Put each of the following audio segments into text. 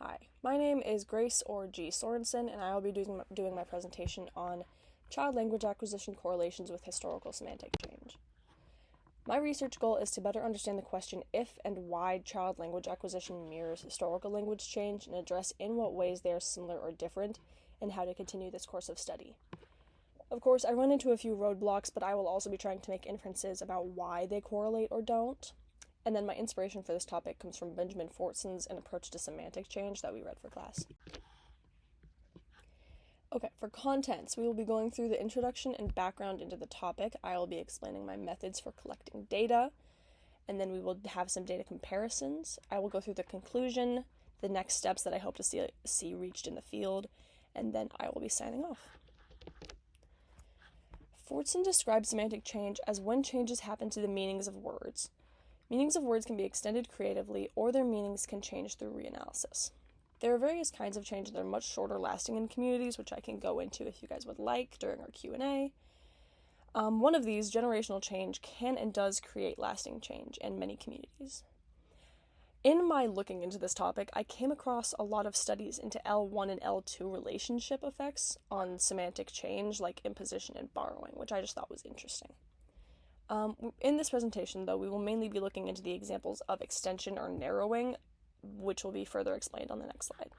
Hi, my name is Grace or G. Sorensen, and I will be doing my presentation on child language acquisition correlations with historical semantic change. My research goal is to better understand the question if and why child language acquisition mirrors historical language change and address in what ways they are similar or different, and how to continue this course of study. Of course, I run into a few roadblocks, but I will also be trying to make inferences about why they correlate or don't. And then my inspiration for this topic comes from Benjamin Fortson's An Approach to Semantic Change that we read for class. Okay, for contents, we will be going through the introduction and background into the topic. I will be explaining my methods for collecting data, and then we will have some data comparisons. I will go through the conclusion, the next steps that I hope to see reached in the field, and then I will be signing off. Fortson describes semantic change as when changes happen to the meanings of words. Meanings of words can be extended creatively, or their meanings can change through reanalysis. There are various kinds of change that are much shorter lasting in communities, which I can go into if you guys would like during our Q&A. One of these, generational change, can and does create lasting change in many communities. In my looking into this topic, I came across a lot of studies into L1 and L2 relationship effects on semantic change, like imposition and borrowing, which I just thought was interesting. In this presentation, though, we will mainly be looking into the examples of extension or narrowing, which will be further explained on the next slide.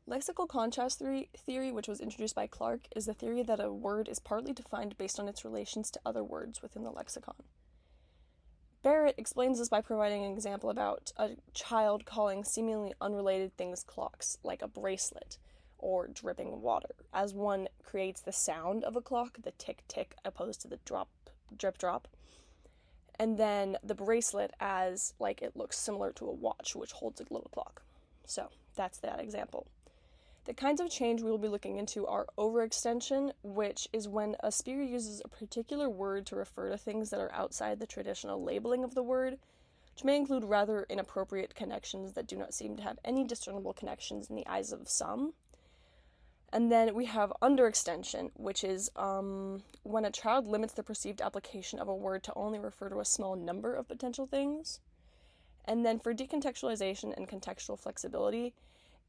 Lexical contrast theory, which was introduced by Clark, is the theory that a word is partly defined based on its relations to other words within the lexicon. Barrett explains this by providing an example about a child calling seemingly unrelated things clocks, like a bracelet or dripping water, as one creates the sound of a clock, the tick-tick, opposed to the drip-drop, and then the bracelet as, like, it looks similar to a watch, which holds a little clock. So, that's that example. The kinds of change we will be looking into are overextension, which is when a speaker uses a particular word to refer to things that are outside the traditional labeling of the word, which may include rather inappropriate connections that do not seem to have any discernible connections in the eyes of some. And then we have underextension, which is when a child limits the perceived application of a word to only refer to a small number of potential things. And then for decontextualization and contextual flexibility,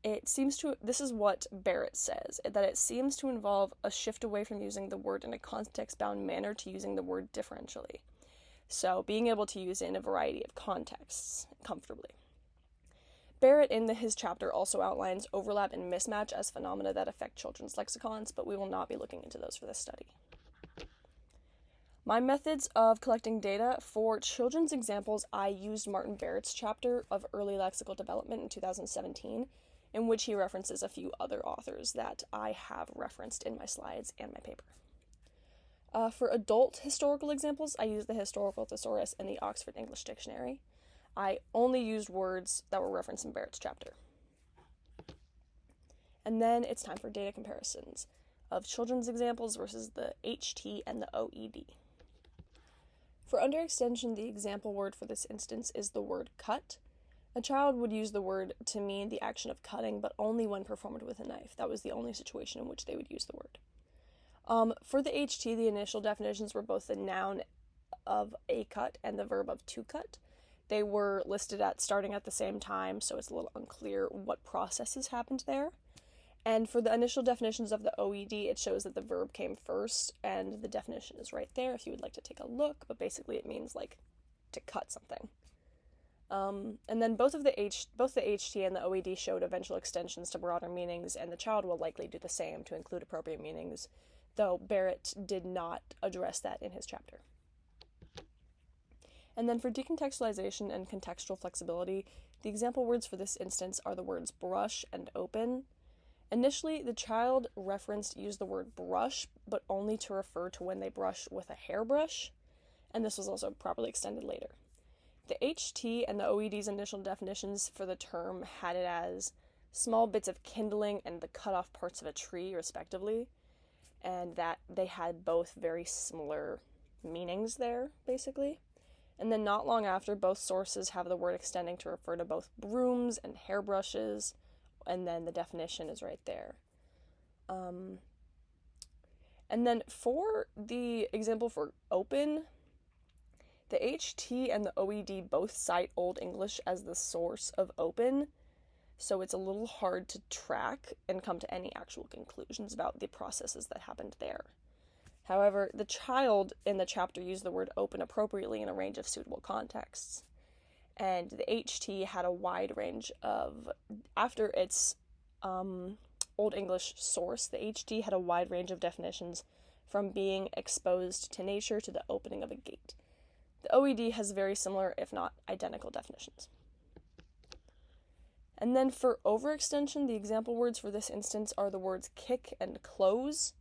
this is what Barrett says, that it seems to involve a shift away from using the word in a context-bound manner to using the word differentially. So being able to use it in a variety of contexts comfortably. Barrett, in his chapter, also outlines overlap and mismatch as phenomena that affect children's lexicons, but we will not be looking into those for this study. My methods of collecting data for children's examples, I used Martin Barrett's chapter of early lexical development in 2017, in which he references a few other authors that I have referenced in my slides and my paper. For adult historical examples, I used the Historical Thesaurus and the Oxford English Dictionary. I only used words that were referenced in Barrett's chapter. And then it's time for data comparisons of children's examples versus the HT and the OED. For underextension, the example word for this instance is the word cut. A child would use the word to mean the action of cutting, but only when performed with a knife. That was the only situation in which they would use the word. For the HT, the initial definitions were both the noun of a cut and the verb of to cut. They were listed starting at the same time, so it's a little unclear what processes happened there. And for the initial definitions of the OED, it shows that the verb came first, and the definition is right there if you would like to take a look, but basically it means, like, to cut something. And then both the HT and the OED showed eventual extensions to broader meanings, and the child will likely do the same to include appropriate meanings, though Barrett did not address that in his chapter. And then for decontextualization and contextual flexibility, the example words for this instance are the words brush and open. Initially, the child used the word brush, but only to refer to when they brush with a hairbrush, and this was also properly extended later. The HT and the OED's initial definitions for the term had it as small bits of kindling and the cut off parts of a tree, respectively, and that they had both very similar meanings there, basically. And then not long after, both sources have the word extending to refer to both brooms and hairbrushes, and then the definition is right there. And then for the example for open, The HT and the OED both cite Old English as the source of open, so it's a little hard to track and come to any actual conclusions about the processes that happened there. However, the child in the chapter used the word open appropriately in a range of suitable contexts. And the HT had a wide range of, after its Old English source, the HT had a wide range of definitions from being exposed to nature to the opening of a gate. The OED has very similar, if not identical, definitions. And then for overextension, the example words for this instance are the words kick and close.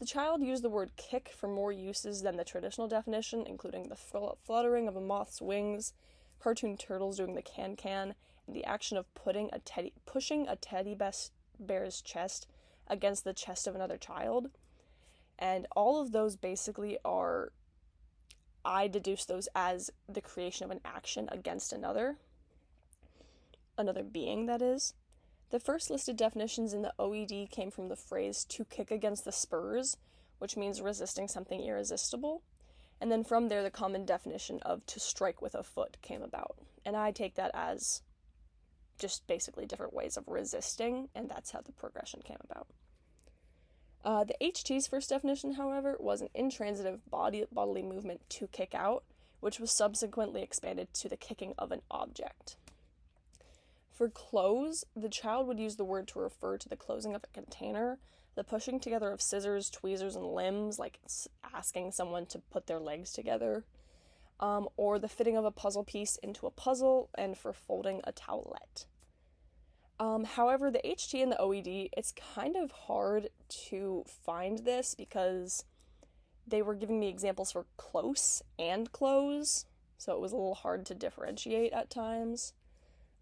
The child used the word kick for more uses than the traditional definition, including the fluttering of a moth's wings, cartoon turtles doing the can-can, and the action of pushing a teddy bear's chest against the chest of another child. And all of those basically are, I deduce those as the creation of an action against another being, that is. The first listed definitions in the OED came from the phrase to kick against the spurs, which means resisting something irresistible. And then from there, the common definition of to strike with a foot came about. And I take that as just basically different ways of resisting, and that's how the progression came about. The HT's first definition, however, was an intransitive bodily movement to kick out, which was subsequently expanded to the kicking of an object. For close, the child would use the word to refer to the closing of a container, the pushing together of scissors, tweezers, and limbs, like asking someone to put their legs together, or the fitting of a puzzle piece into a puzzle, and for folding a towelette. However, the HT and the OED, it's kind of hard to find this because they were giving me examples for close and close, so it was a little hard to differentiate at times.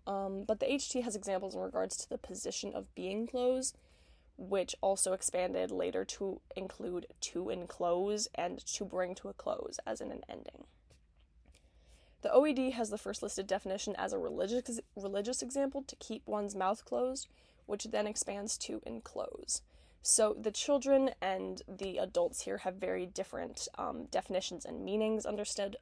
But the HT has examples in regards to the position of being close, which also expanded later to include to enclose and to bring to a close, as in an ending. The OED has the first listed definition as a religious example to keep one's mouth closed, which then expands to enclose. So the children and the adults here have very different definitions and meanings understood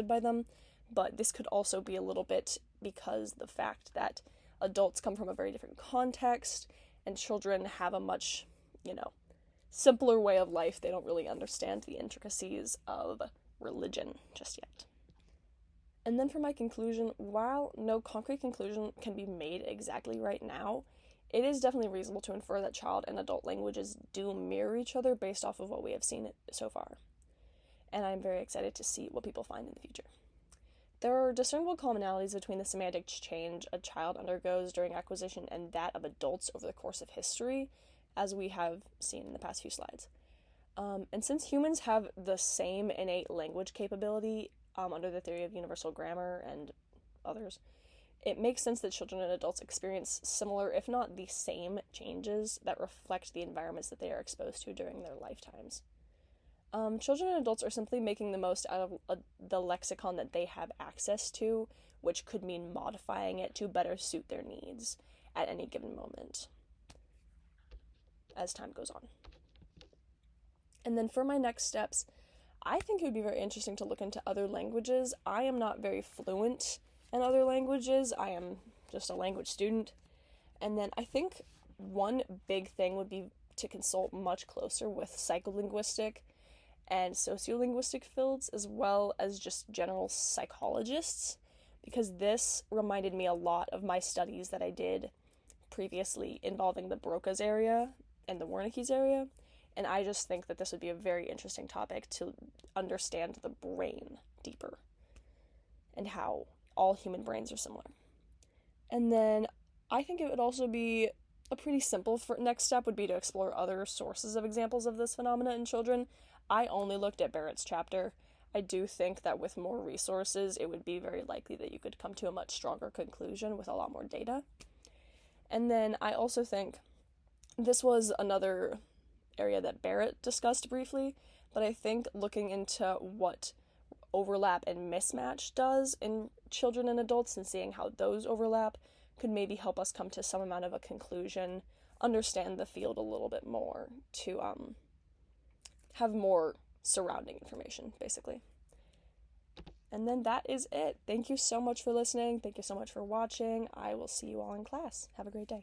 by them, but this could also be a little bit because the fact that adults come from a very different context and children have a much, simpler way of life. They don't really understand the intricacies of religion just yet. And then for my conclusion, while no concrete conclusion can be made exactly right now, it is definitely reasonable to infer that child and adult languages do mirror each other based off of what we have seen so far. And I'm very excited to see what people find in the future. There are discernible commonalities between the semantic change a child undergoes during acquisition and that of adults over the course of history, as we have seen in the past few slides. And since humans have the same innate language capability under the theory of universal grammar and others, it makes sense that children and adults experience similar, if not the same, changes that reflect the environments that they are exposed to during their lifetimes. Children and adults are simply making the most out of the lexicon that they have access to, which could mean modifying it to better suit their needs at any given moment as time goes on. And then for my next steps, I think it would be very interesting to look into other languages. I am not very fluent in other languages. I am just a language student. And then I think one big thing would be to consult much closer with psycholinguistic and sociolinguistic fields, as well as just general psychologists, because this reminded me a lot of my studies that I did previously involving the Broca's area and the Wernicke's area, and I just think that this would be a very interesting topic to understand the brain deeper and how all human brains are similar. And then I think it would also be a pretty simple next step would be to explore other sources of examples of this phenomena in children. I only looked at Barrett's chapter. I do think that with more resources, it would be very likely that you could come to a much stronger conclusion with a lot more data. And then I also think this was another area that Barrett discussed briefly, but I think looking into what overlap and mismatch does in children and adults and seeing how those overlap could maybe help us come to some amount of a conclusion, understand the field a little bit more, to have more surrounding information, basically. And then that is it. Thank you so much for listening. Thank you so much for watching. I will see you all in class. Have a great day.